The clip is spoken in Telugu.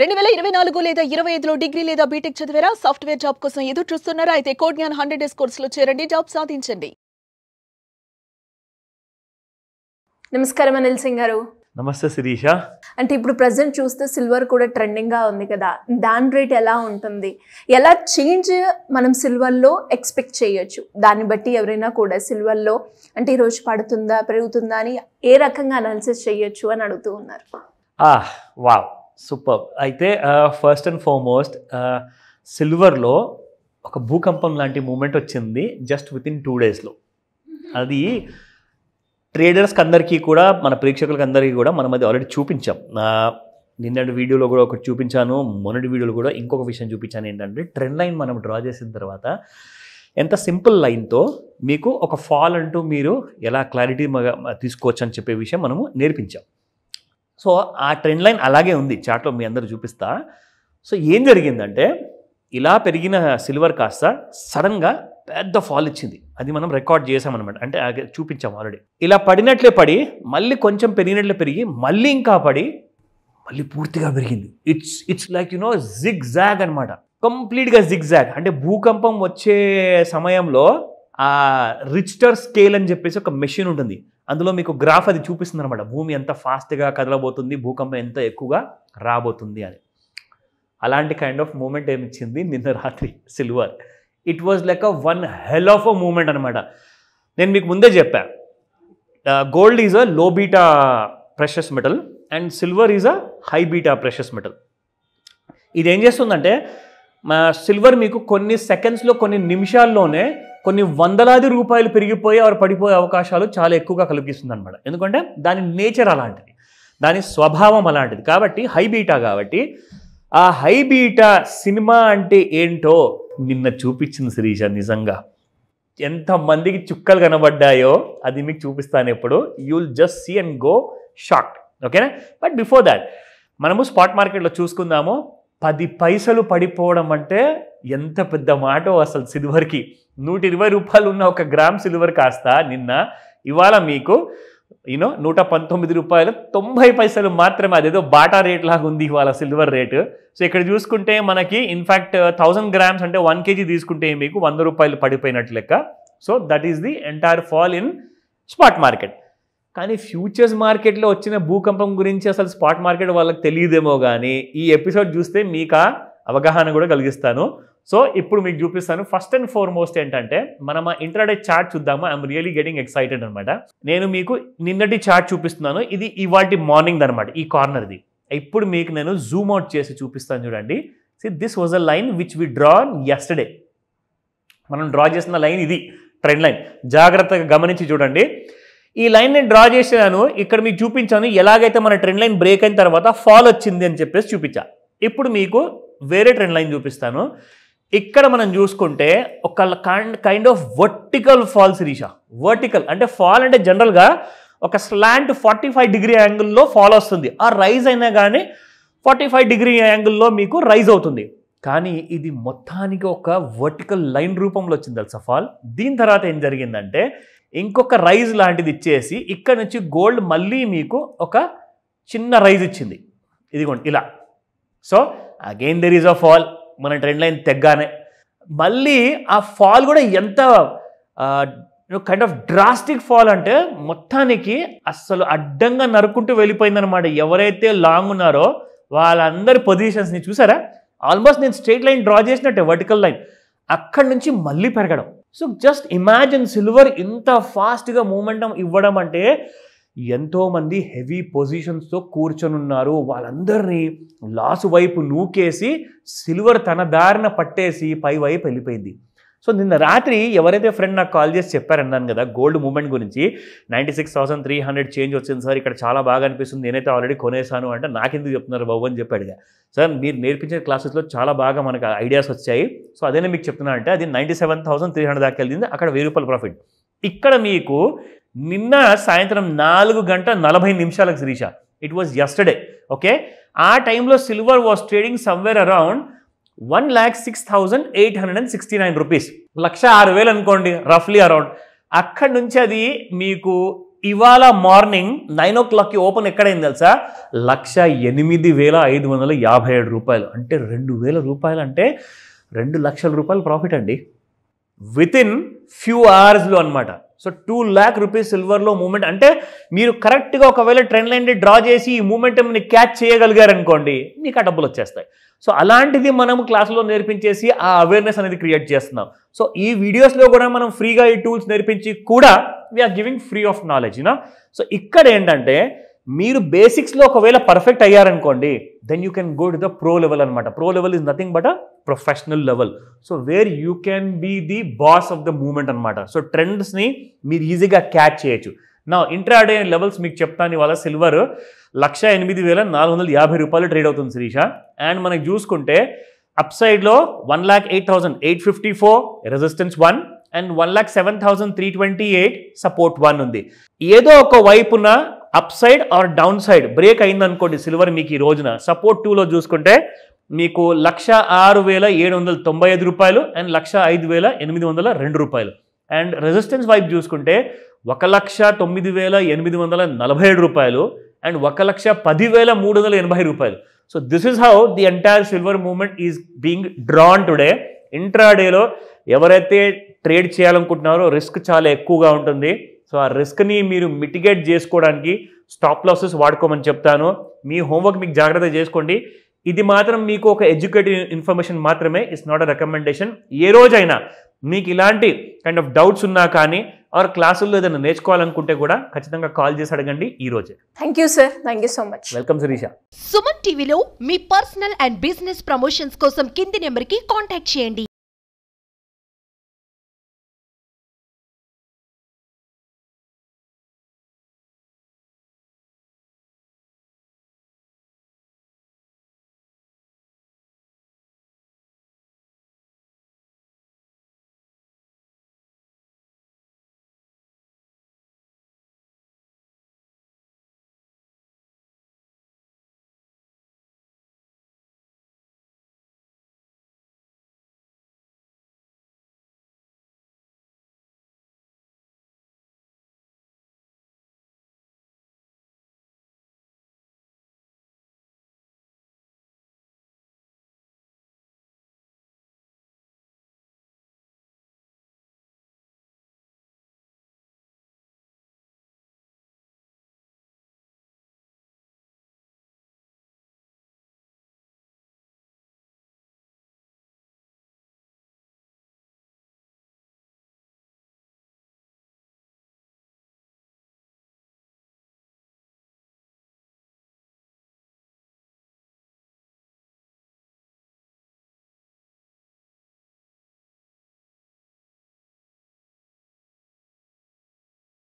2024 లేదా 25లో డిగ్రీ లేదా బీటెక్ చదివారా? సాఫ్ట్వేర్ జాబ్ కోసం ఎదురు చూస్తున్నారా? అయితే కోడ్ జ్ఞాన్ 100 డేస్ కోర్సులో చేరండి, జాబ్ సాధించండి. నమస్కారం అనిల్ సింగ్ గారు. నమస్తే శిరీష. అంటే ఇప్పుడు ప్రెసెంట్ చూస్తే సిల్వర్ కూడా ట్రెండింగ్ గా ఉంది కదా, దాని రేట్ ఎలా ఉంటుంది, ఎలా చేంజ్ మనం సిల్వర్లో ఎక్స్పెక్ట్ చేయొచ్చు? దాన్ని బట్టి ఎవరైనా కూడా సిల్వర్లో అంటే ఈరోజు పడుతుందా పెరుగుతుందా అని ఏ రకంగా అనాలిసిస్ చేయొచ్చు అని అడుగుతూ ఉన్నారు. Wow, super. అయితే ఫస్ట్ అండ్ ఫార్మోస్ట్ సిల్వర్లో ఒక భూకంపం లాంటి మూమెంట్ వచ్చింది జస్ట్ విత్ ఇన్ 2 డేస్లో. అది ట్రేడర్స్కి అందరికీ కూడా, మన ప్రేక్షకులకి అందరికీ కూడా మనం అది ఆల్రెడీ చూపించాం. నిన్నటి వీడియోలో కూడా ఒకటి చూపించాను, మొన్నటి వీడియోలో కూడా ఇంకొక విషయం చూపించాను. ఏంటంటే ట్రెండ్ లైన్ మనం డ్రా చేసిన తర్వాత ఎంత సింపుల్ లైన్తో మీకు ఒక ఫాల్ అంటూ మీరు ఎలా క్లారిటీ తీసుకోవచ్చు అని చెప్పే విషయం మనము నేర్పించాం. సో ఆ ట్రెండ్ లైన్ అలాగే ఉంది, చార్ట్లో మీ అందరూ చూపిస్తా. సో ఏం జరిగిందంటే ఇలా పెరిగిన సిల్వర్ కాస్త సడన్గా పెద్ద ఫాల్ ఇచ్చింది. అది మనం రికార్డ్ చేసామన్నమాట, అంటే చూపించాం ఆల్రెడీ. ఇలా పడినట్లే పడి మళ్ళీ కొంచెం పెరిగినట్లే పెరిగి మళ్ళీ ఇంకా పడి మళ్ళీ పూర్తిగా పెరిగింది. ఇట్స్ లైక్ జిగ్ జాగ్ అనమాట, కంప్లీట్గా జిగ్ జాగ్. అంటే భూకంపం వచ్చే సమయంలో ఆ రిచ్టర్ స్కేల్ అని చెప్పేసి ఒక మెషిన్ ఉంటుంది, అందులో మీకు గ్రాఫ్ అది చూపిస్తుంది అనమాట. భూమి ఎంత ఫాస్ట్గా కదలబోతుంది, భూకంపం ఎంత ఎక్కువగా రాబోతుంది అని. అలాంటి కైండ్ ఆఫ్ మూమెంట్ ఏమిచ్చింది నిన్న రాత్రి silver. It was like one hell of a moment అనమాట. నేను మీకు ముందే చెప్పా, gold is a low beta precious metal and silver is a high beta precious metal. ఇది ఏం చేస్తుందంటే సిల్వర్ మీకు కొన్ని సెకండ్స్లో, కొన్ని నిమిషాల్లోనే కొన్ని వందలాది రూపాయలు పెరిగిపోయి ఆరు పడిపోయే అవకాశాలు చాలా ఎక్కువగా కల్పిస్తుంది అనమాట. ఎందుకంటే దాని నేచర్ అలాంటిది, దాని స్వభావం అలాంటిది. కాబట్టి హై బీటా, కాబట్టి ఆ హై బీటా సినిమా అంటే ఏంటో నిన్న చూపించింది శిరీష. నిజంగా ఎంతమందికి చుక్కలు కనబడ్డాయో అది మీకు చూపిస్తాను ఎప్పుడు. You will just see and go shocked, ఓకేనా? బట్ బిఫోర్ దాట్ మనము స్పాట్ మార్కెట్లో చూసుకుందాము. 10 పైసలు పడిపోవడం అంటే ఎంత పెద్ద మాటో అసలు. సిల్వర్కి 120 రూపాయలు ఉన్న ఒక గ్రామ్ సిల్వర్ కాస్త నిన్న ఇవాళ మీకు 119 రూపాయలు 90 పైసలు మాత్రమే. అదేదో బాటా రేట్ లాగా ఉంది ఇవాళ సిల్వర్ రేటు. సో ఇక్కడ చూసుకుంటే మనకి ఇన్ఫ్యాక్ట్ 1000 గ్రామ్స్ అంటే 1 kg తీసుకుంటే మీకు 100 రూపాయలు పడిపోయినట్లు లెక్క. So that is the entire fall in spot market. కానీ ఫ్యూచర్స్ మార్కెట్లో వచ్చిన భూకంపం గురించి అసలు స్పాట్ మార్కెట్ వాళ్ళకి తెలియదేమో, కానీ ఈ ఎపిసోడ్ చూస్తే మీకు ఆ అవగాహన కూడా కలిగిస్తాను. సో ఇప్పుడు మీకు చూపిస్తాను. ఫస్ట్ అండ్ ఫార్మోస్ట్ ఏంటంటే మనం ఇంట్రాడే చార్ట్ చూద్దాము. ఐఎమ్ రియలీ గెటింగ్ ఎక్సైటెడ్ అనమాట. నేను మీకు నిన్నటి చార్ట్ చూపిస్తున్నాను, ఇది ఇవాల్టి మార్నింగ్ అనమాట, ఈ కార్నర్ది. ఇప్పుడు మీకు నేను జూమ్ అవుట్ చేసి చూపిస్తాను, చూడండి. This was a line which we draw yesterday. మనం డ్రా చేసిన లైన్ ఇది, ట్రెండ్ లైన్. జాగ్రత్తగా గమనించి చూడండి. ఈ లైన్ నేను డ్రా చేసాను, ఇక్కడ మీకు చూపించాను ఎలాగైతే మన ట్రెండ్ లైన్ బ్రేక్ అయిన తర్వాత ఫాల్ వచ్చింది అని చెప్పేసి చూపించా. ఇప్పుడు మీకు వేరే ట్రెండ్ లైన్ చూపిస్తాను. ఇక్కడ మనం చూసుకుంటే ఒక kind of vertical fall Sirisha. Vertical అంటే ఫాల్ అంటే జనరల్గా ఒక స్లాంట్ 45 డిగ్రీ యాంగిల్లో ఫాల్ వస్తుంది. ఆ రైజ్ అయినా కానీ 45 డిగ్రీ యాంగిల్లో మీకు రైజ్ అవుతుంది. కానీ ఇది మొత్తానికి ఒక వర్టికల్ లైన్ రూపంలో వచ్చింది తెలుసా ఫాల్. దీని తర్వాత ఏం జరిగిందంటే ఇంకొక రైజ్ లాంటిది ఇచ్చేసి ఇక్కడ నుంచి గోల్డ్ మళ్ళీ మీకు ఒక చిన్న రైజ్ ఇచ్చింది, ఇదిగోండి ఇలా. So again there is a fall. మన ట్రెండ్ లైన్ తెగ్గానే మళ్ళీ ఆ ఫాల్ కూడా ఎంత కైండ్ ఆఫ్ డ్రాస్టిక్ ఫాల్ అంటే మొత్తానికి అస్సలు అడ్డంగా నరుక్కుంటూ వెళ్ళిపోయిందనమాట. ఎవరైతే లాంగ్ ఉన్నారో వాళ్ళందరి పొజిషన్స్ని చూసారా, ఆల్మోస్ట్ నేను స్ట్రైట్ లైన్ డ్రా చేసినట్టే వర్టికల్ లైన్, అక్కడి నుంచి మళ్ళీ పెరగడం. సో జస్ట్ ఇమాజిన్ సిల్వర్ ఇంత ఫాస్ట్గా మూమెంటం ఇవ్వడం అంటే ఎంతోమంది హెవీ పొజిషన్స్తో కూర్చొని ఉన్నారు, వాళ్ళందరినీ లాస్ వైపు నూకేసి సిల్వర్ తన దారిన పట్టేసి పై వైపు వెళ్ళిపోయింది. సో నిన్న రాత్రి ఎవరైతే ఫ్రెండ్ నాకు కాల్ చేసి చెప్పారన్నాను కదా గోల్డ్ మూమెంట్ గురించి, 96,300 చేంజ్ వచ్చింది సార్, ఇక్కడ చాలా బాగా అనిపిస్తుంది, నేనైతే ఆల్రెడీ కొనేసాను అంటే, నాకెందుకు చెప్తున్నారు బాబు అని చెప్పాడుగా. సార్ మీరు నేర్పించే క్లాసెస్లో చాలా బాగా మనకు ఐడియాస్ వచ్చాయి, సో అదేనే మీకు చెప్తున్నా అంటే అది 97,300 దాకా వెళ్ళింది, అక్కడ 1000 రూపాయల ప్రాఫిట్. ఇక్కడ మీకు నిన్న సాయంత్రం 4:40 Sirisha, it was yesterday, okay. ఆ టైంలో silver was trading somewhere around 1,06,869 rupees, 1,06,000 అనుకోండి రఫ్లీ అరౌండ్. అక్కడి నుంచి అది మీకు ఇవాళ మార్నింగ్ 9 o'clockకి ఓపెన్ ఎక్కడైంది తెలుసా? 1,08,557 రూపాయలు. అంటే 2,000 రూపాయలు అంటే 2 లక్షల రూపాయలు ప్రాఫిట్ అండి, వితిన్ ఫ్యూ అవర్స్లో అనమాట. సో 2 lakh rupees సిల్వర్లో మూమెంట్ అంటే మీరు కరెక్ట్గా ఒకవేళ ట్రెండ్ లైన్ని డ్రా చేసి ఈ మూమెంట్ని క్యాచ్ చేయగలిగారనుకోండి, మీకు ఆ డబ్బులు వచ్చేస్తాయి. సో అలాంటిది మనం క్లాసులో నేర్పించేసి ఆ అవేర్నెస్ అనేది క్రియేట్ చేస్తున్నాం. సో ఈ వీడియోస్లో కూడా మనం ఫ్రీగా ఈ టూల్స్ నేర్పించి కూడా we're giving free of knowledge you know. So ఇక్కడ ఏంటంటే మీరు బేసిక్స్లో ఒకవేళ పర్ఫెక్ట్ అయ్యారనుకోండి, then you can go to the pro level అనమాట. Pro level is nothing but a professional level. So where you can be the boss of the moment అనమాట. సో ట్రెండ్స్ని మీరు ఈజీగా క్యాచ్ చేయొచ్చు. నా ఇంట్రాడే లెవెల్స్ మీకు చెప్తాను. ఇవాళ సిల్వర్ 1,08,450 రూపాయలు ట్రేడ్ అవుతుంది శిరీష. అండ్ మనకి చూసుకుంటే అప్ సైడ్లో 1,08,854 రెసిస్టెన్స్ 1 అండ్ 1,07,328 సపోర్ట్ 1 ఉంది. ఏదో ఒక వైపున upside or downside break అయిందనుకోండి సిల్వర్ మీకు ఈ రోజున సపోర్ట్ 2లో చూసుకుంటే మీకు 1,06,795 రూపాయలు అండ్ 1,05,802 రూపాయలు. అండ్ రెసిస్టెన్స్ వైపు చూసుకుంటే 1,09,847 రూపాయలు అండ్ 1,10,380 రూపాయలు. So this is how the entire silver movement is being drawn today. ఇంట్రాడేలో ఎవరైతే ట్రేడ్ చేయాలనుకుంటున్నారో రిస్క్ చాలా ఎక్కువగా ఉంటుంది. సో ఆ రిస్క్ని మీరు మిటిగేట్ చేసుకోవడానికి స్టాప్ లాసెస్ వాడుకోమని చెప్తాను. మీ హోంవర్క్ మీకు జాగ్రత్త చేసుకోండి. ఇది మాత్రం మీకు ఒక ఎడ్యుకేటివ్ ఇన్ఫర్మేషన్ మాత్రమే, ఇట్స్ నాట్ అ రికమెండేషన్. ఏ రోజైనా మీకు ఇలాంటి కైండ్ ఆఫ్ డౌట్స్ ఉన్నా కానీ ఆర్ క్లాసుల్లో ఏదైనా నేర్చుకోవాలనుకుంటే కూడా ఖచ్చితంగా కాల్ చేసి అడగండి ఈ రోజే. Thank you sir, thank you so much. Welcome Sirisha. Suman టీవీలో మీ పర్సనల్ అండ్ బిజినెస్ ప్రమోషన్స్ కోసం కింది నెంబర్కి కాంటాక్ట్ చేయండి.